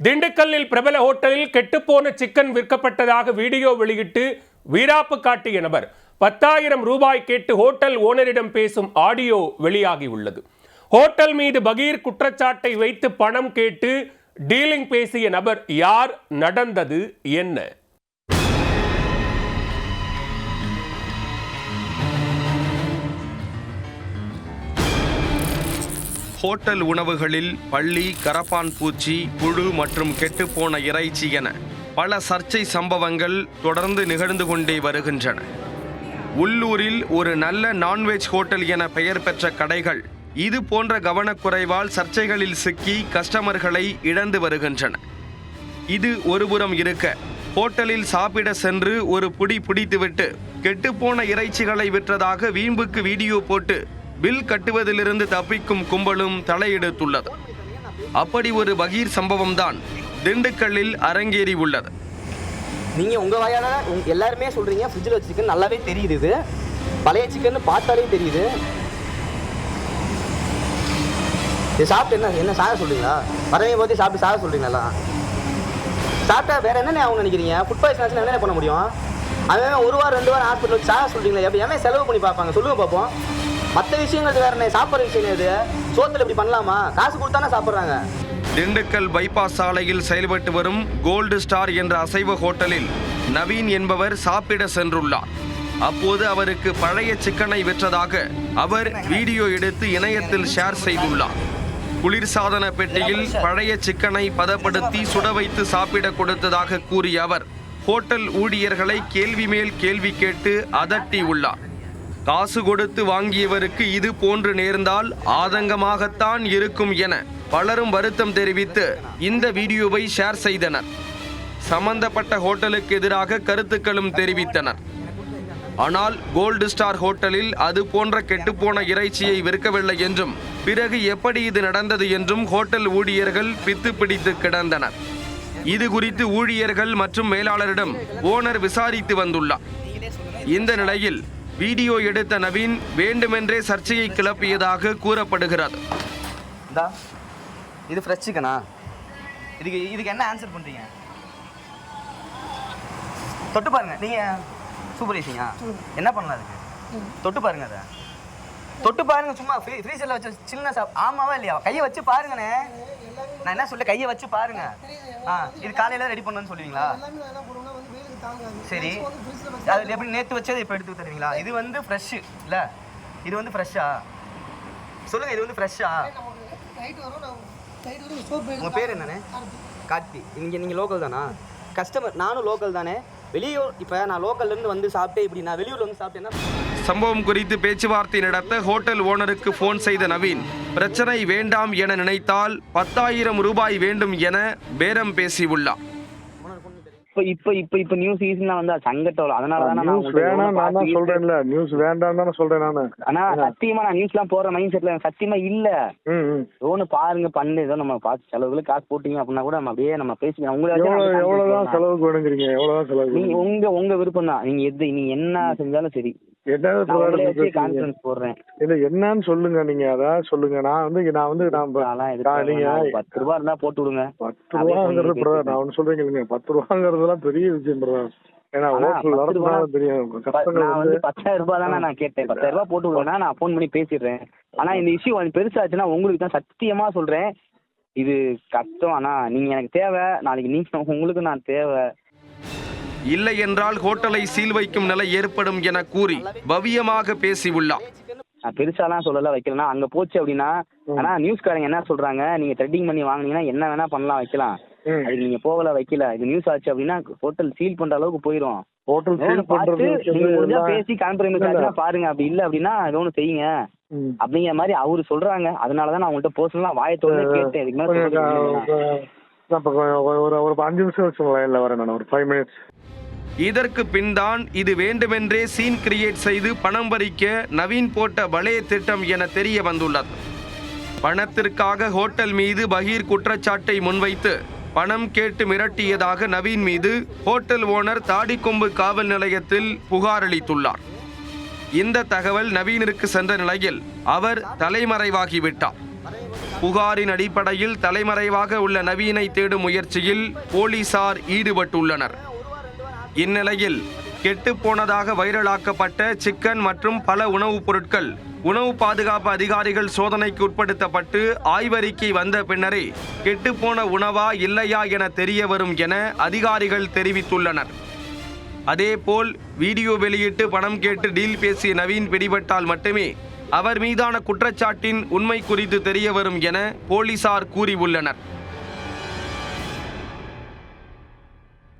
திண்டுக்கல்லில் பிரபல ஹோட்டலில் கெட்டுப்போன சிக்கன் விற்கப்பட்டதாக வீடியோ வெளியிட்டு வீராப்பு காட்டிய நபர் 10,000 ரூபாய் கேட்டு ஹோட்டல் ஓனரிடம் பேசும் ஆடியோ வெளியாகி உள்ளது. ஹோட்டல் மீது பகீர் குற்றச்சாட்டை வைத்து பணம் கேட்டு டீலிங் பேசிய நபர் யார், நடந்தது என்ன? ஹோட்டல் உணவுகளில் பள்ளி, கரப்பான் பூச்சி, புழு மற்றும் கெட்டுப்போன இறைச்சி என பல சர்ச்சை சம்பவங்கள் தொடர்ந்து நிகழ்ந்து கொண்டே வருகின்றன. உள்ளூரில் ஒரு நல்ல நான்வெஜ் ஹோட்டல் என பெயர் பெற்ற கடைகள் இது போன்ற கவனக்குறைவால் சர்ச்சைகளில் சிக்கி கஸ்டமர்களை இழந்து வருகின்றன. இது ஒருபுறம் இருக்க, ஹோட்டலில் சாப்பிட சென்று ஒரு புடி பிடித்துவிட்டு கெட்டுப்போன இறைச்சிகளை விற்றதாக வீம்புக்கு வீடியோ போட்டு பில் கட்டுவதிலிருந்து தப்பிக்கும் கும்பலும் தலையெடுத்துள்ளது. அப்படி ஒரு பகீர் சம்பவம் தான் திண்டுக்கல்லில் அரங்கேறி உள்ளது. நீங்க உங்க வாயால எல்லாருமே சொல்றீங்க ஃப்ரிட்ஜில் வச்ச சிக்கன் நல்லாவே தெரியுது, இது பழைய சிக்கன் பார்த்தாலே தெரியுது. இது சாப்பிட்டு என்ன சாக சொல்றீங்களா? வரவே போதே சாப்பிட்டு சாக சொல்றீங்களா? சாப்பிட்டா வேற என்னென்ன அவங்க நினைக்கிறீங்க? ஃபுட் பாய்சன் ஆச்சுன்னா என்ன பண்ண முடியும்? அவன் ஒரு வாரம் 2 வாரம் ஹாஸ்பிட்டல் வச்சு சாக சொல்றீங்களா? எப்படி ஏன் செலவு பண்ணி பார்ப்பாங்க சொல்லுங்க பார்ப்போம். மற்ற விஷயங்கள் வேற என்ன, சாப்பிட்ற விஷயம் எது? சோத்துல இப்படி பண்ணலாமா? காசு கொடுத்தானே சாப்பிட்றாங்க. திண்டுக்கல் பைபாஸ் சாலையில் செயல்பட்டு வரும் கோல்டு ஸ்டார் என்ற அசைவ ஹோட்டலில் நவீன் என்பவர் சாப்பிட சென்றுள்ளார். அப்போது அவருக்கு பழைய சிக்கனை விற்றதாக அவர் வீடியோ எடுத்து இணையத்தில் ஷேர் செய்துள்ளார். குளிர்சாதன பெட்டியில் பழைய சிக்கனை பதப்படுத்தி சுட வைத்து சாப்பிட கொடுத்ததாக கூறிய அவர் ஹோட்டல் ஊழியர்களை கேள்வி மேல் கேள்வி கேட்டு அதட்டி உள்ளார். காசு கொடுத்து வாங்கியவருக்கு இது போன்று நேர்ந்தால் ஆதங்கமாகத்தான் இருக்கும் என பலரும் வருத்தம் தெரிவித்து இந்த வீடியோவை ஷேர் செய்தனர். சம்பந்தப்பட்ட ஹோட்டலுக்கு எதிராக கருத்துக்களும் தெரிவித்தனர். ஆனால் கோல்டு ஸ்டார் ஹோட்டலில் அது போன்ற கெட்டுப்போன இறைச்சியை விற்கவில்லை என்றும், பிறகு எப்படி இது நடந்தது என்றும் ஹோட்டல் ஊழியர்கள் பித்து பிடித்து கிடந்தனர். இது குறித்து ஊழியர்கள் மற்றும் மேலாளரிடம் ஓனர் விசாரித்து வந்துள்ளார். இந்த நிலையில் வீடியோ எடுத்த நவீன் வேண்டுமென்றே சர்ச்சையை கிளப்பியதாக கூறப்படுகிறது. இது ஃப்ரெஷ் சிக்கனா? இதுக்கு என்ன ஆன்சர் பண்றீங்க? தொட்டு பாருங்க. நீங்க சூப்பர் ஈஸிங்க. என்ன பண்ணலாம் அதுக்கு? தொட்டு பாருங்க, அதை தொட்டு பாருங்க. சும்மா ஃப்ரீசரில் வச்சு சின்ன ஆமாவா இல்லையா? கையை வச்சு பாருங்கண்ணே. நான் என்ன சொல்ல, கையை வச்சு பாருங்க. இது காலையில ரெடி பண்ணணும்னு சொல்லுவீங்களா? சரி, அது எப்படி நேற்று வச்சது இப்போ எடுத்து தருவீங்களா? இது வந்து ஃப்ரெஷ்ஷு இல்லை, இது வந்து ஃப்ரெஷ்ஷா? சொல்லுங்கள், இது வந்து ஃப்ரெஷ்ஷா? உங்கள் பேர் என்னண்ணே? கார்த்தி. நீங்கள் லோக்கல் தானா? கஸ்டமர் நானும் லோக்கல் தானே. வெளியூர் இப்போ நான் லோக்கல்லேருந்து வந்து சாப்பிட்டேன். இப்படி நான் வெளியூரில் வந்து சாப்பிட்டேன்னா சம்பவம் குறித்து பேச்சுவார்த்தை நடத்த ஹோட்டல் ஓனருக்கு ஃபோன் செய்த நவீன் பிரச்சனை வேண்டாம் என நினைத்தால் 10,000 ரூபாய் வேண்டும் என பேரம் பேசியுள்ளார். இப்ப நியூஸ் ஈஸியா வந்தா சங்கட்டோல, அதனால தான் நான் சொல்றேன்ல, நியூஸ் வேண்டாம் தானே சொல்றேன் நானு. ஆனா சத்தியமா நான் நியூஸ்லாம் போற மைண்ட் செட்ல சத்தியமா இல்ல. லோனு பாருங்க, பண்ணு, ஏதோ நம்ம பார்த்து செலவுகளுக்கு காசு போட்டீங்க அப்படின்னா கூட நம்ம அப்படியே நம்ம பேசிக்கலாம். உங்களுக்கு எவ்வளவுதான் செலவுக்கு வேணுங்கிறீங்க? எவ்வளவுதான் செலவு? நீங்க உங்க விருப்பம் தான். நீங்க என்ன செஞ்சாலும் சரி. கான்ஃபரன்ஸ் போடுறேன். இல்ல என்னன்னு சொல்லுங்க, நீங்க அதான் சொல்லுங்க. நான் வந்து 10 ரூபா இருந்தா போட்டு விடுங்க. 10 ரூபாங்கிறது நான் ஒண்ணு சொல்றீங்க இல்லைங்க, 10 ரூபாங்கிறதுலாம் பெரிய விஷயம். ஏன்னா ஹோட்டல் நடத்துனாலும் தெரியும். நான் வந்து 10,000 ரூபாய் தானே நான் கேட்டேன். 10,000 ரூபாய் போட்டு விடுவேன்னா நான் ஃபோன் பண்ணி பேசிடுறேன். ஆனா இந்த இஷ்யூ பெருசாச்சுன்னா உங்களுக்கு தான் சத்தியமா சொல்றேன், இது கஷ்டம். ஆனா நீங்க எனக்கு தேவை, நாளைக்கு நீங்க உங்களுக்கு நான் தேவை. இல்லை என்றால் ஹோட்டலை சீல் வைக்கும் நிலை ஏற்படும் என கூறி பவியமாக பேசியுள்ளார். பெருசாலாம் சொல்லல, வைக்கலாம். அங்க போச்சு அப்படின்னா, ஆனா நியூஸ்காரங்க என்ன சொல்றாங்க, நீங்க த்ரெட்டிங் பண்ணி வாங்கினீங்கன்னா என்ன வேணா பண்ணலாம், வைக்கலாம். அதுக்கு நீங்க போகல, வைக்கல, இது நியூஸ் ஆச்சு அப்படின்னா ஹோட்டல் சீல் பண்ற அளவுக்கு போயிடும். ஹோட்டல் சீல் பண்றது நீங்க பேசி காம்ப்ரமைஸ் ஆச்சுன்னா பாருங்க, அப்படி இல்ல அப்படின்னா ஏதோ ஒன்று செய்யுங்க அப்படிங்கிற மாதிரி அவரு சொல்றாங்க. அதனாலதான் நான் உங்கள்கிட்ட பர்சனலா வாயத்தோட கேட்டேன். இதுக்கு மேல ஒரு 5 நிமிஷம் வச்சுங்களேன், இல்ல வரேன் ஒரு 5 மினிட்ஸ். இதற்கு பின்தான் இது வேண்டுமென்றே சீன் கிரியேட் செய்து பணம் பறிக்க நவீன் போட்ட பலே திட்டம் என தெரிய வந்துள்ளது. பணத்திற்காக ஹோட்டல் மீது பகீர் குற்றச்சாட்டை முன்வைத்து பணம் கேட்டு மிரட்டியதாக நவீன் மீது ஹோட்டல் ஓனர் தாடிக்கொம்பு காவல் நிலையத்தில் புகார் அளித்துள்ளார். இந்த தகவல் நவீனிற்கு சென்ற நிலையில் அவர் தலைமறைவாகிவிட்டார். புகாரின் அடிப்படையில் தலைமறைவாக உள்ள நவீனை தேடும் முயற்சியில் போலீசார் ஈடுபட்டுள்ளனர். இந்நிலையில் கெட்டுப்போனதாக வைரலாக்கப்பட்ட சிக்கன் மற்றும் பல உணவுப் பொருட்கள் உணவு பாதுகாப்பு அதிகாரிகள் சோதனைக்கு உட்படுத்தப்பட்டு ஆய்வறிக்கை வந்த பின்னரே கெட்டுப்போன உணவா இல்லையா என தெரிய வரும் என அதிகாரிகள் தெரிவித்துள்ளனர். அதேபோல் வீடியோ வெளியிட்டு பணம் கேட்டு டீல் பேசிய நவீன் பிடிபட்டால் மட்டுமே அவர் மீதான குற்றச்சாட்டின் உண்மை குறித்து தெரிய வரும் என போலீசார் கூறியுள்ளனர்.